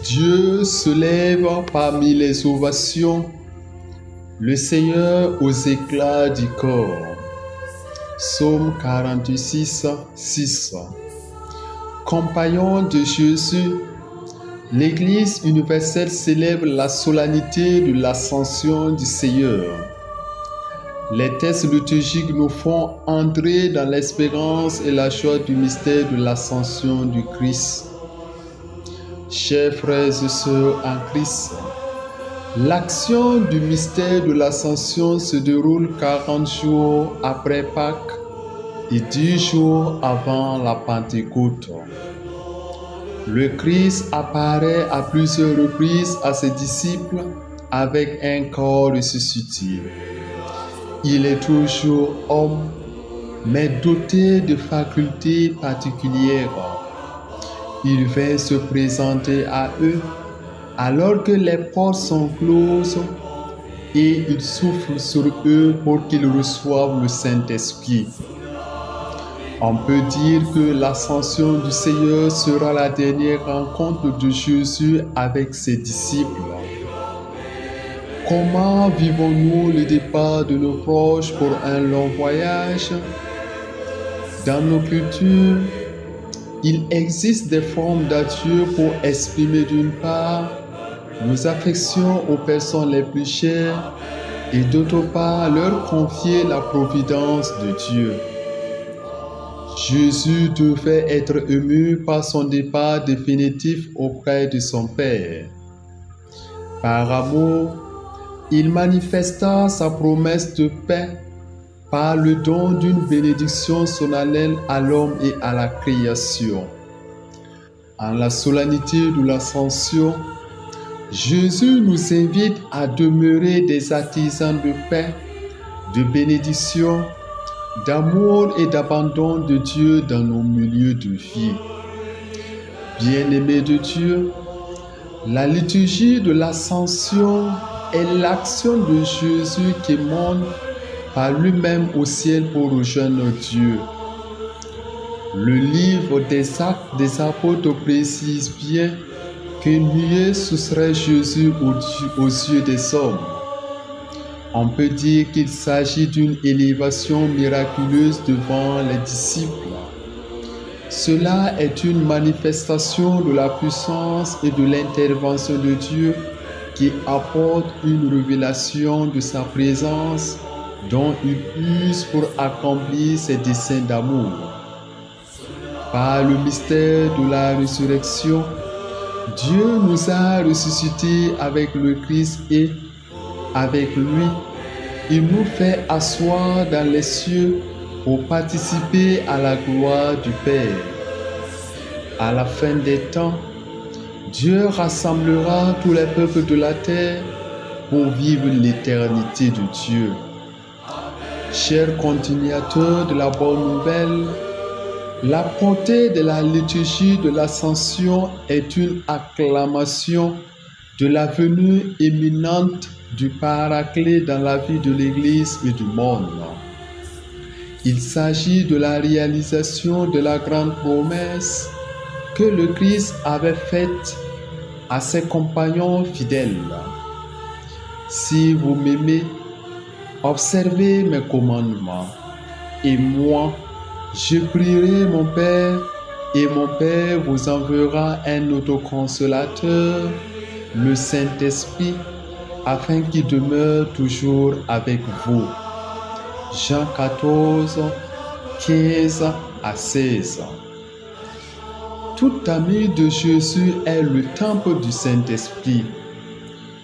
Dieu se lève parmi les ovations, le Seigneur aux éclats du corps. Psaume 46, 6. Compagnons de Jésus, l'Église universelle célèbre la solennité de l'ascension du Seigneur. Les textes liturgiques nous font entrer dans l'espérance et la joie du mystère de l'ascension du Christ. Chers frères et sœurs en Christ, l'action du mystère de l'ascension se déroule 40 jours après Pâques et 10 jours avant la Pentecôte. Le Christ apparaît à plusieurs reprises à ses disciples avec un corps ressuscité. Il est toujours homme, mais doté de facultés particulières. Il vient se présenter à eux alors que les portes sont closes et il souffle sur eux pour qu'ils reçoivent le Saint-Esprit. On peut dire que l'ascension du Seigneur sera la dernière rencontre de Jésus avec ses disciples. Comment vivons-nous le départ de nos proches pour un long voyage? Dans nos cultures, il existe des formes d'adieu pour exprimer d'une part nos affections aux personnes les plus chères et d'autre part leur confier la providence de Dieu. Jésus devait être ému par son départ définitif auprès de son Père. Par amour, il manifesta sa promesse de paix par le don d'une bénédiction solennelle à l'homme et à la création. En la solennité de l'ascension, Jésus nous invite à demeurer des artisans de paix, de bénédiction, d'amour et d'abandon de Dieu dans nos milieux de vie. Bien-aimés de Dieu, la liturgie de l'ascension est l'action de Jésus qui monte par lui-même au ciel pour rejoindre Dieu. Le livre des Actes des Apôtres précise bien que nul soustrait Jésus aux yeux des hommes. On peut dire qu'il s'agit d'une élévation miraculeuse devant les disciples. Cela est une manifestation de la puissance et de l'intervention de Dieu qui apporte une révélation de sa présence dont il use pour accomplir ses desseins d'amour. Par le mystère de la résurrection, Dieu nous a ressuscités avec le Christ et, avec lui, il nous fait asseoir dans les cieux pour participer à la gloire du Père. À la fin des temps, Dieu rassemblera tous les peuples de la terre pour vivre l'éternité de Dieu. Chers continuateurs de la bonne nouvelle, la portée de la liturgie de l'Ascension est une acclamation de la venue imminente du Paraclet dans la vie de l'Église et du monde. Il s'agit de la réalisation de la grande promesse que le Christ avait faite à ses compagnons fidèles. Si vous m'aimez, observez mes commandements, et moi, je prierai mon Père, et mon Père vous enverra un autre consolateur, le Saint-Esprit, afin qu'il demeure toujours avec vous. Jean 14, 15 à 16. Tout ami de Jésus est le temple du Saint-Esprit.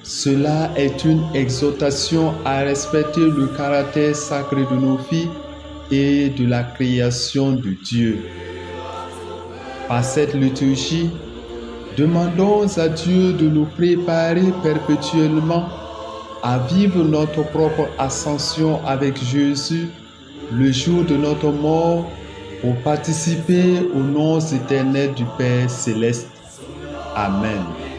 Cela est une exhortation à respecter le caractère sacré de nos vies et de la création de Dieu. Par cette liturgie, demandons à Dieu de nous préparer perpétuellement à vivre notre propre ascension avec Jésus le jour de notre mort pour participer aux noces éternelles du Père céleste. Amen.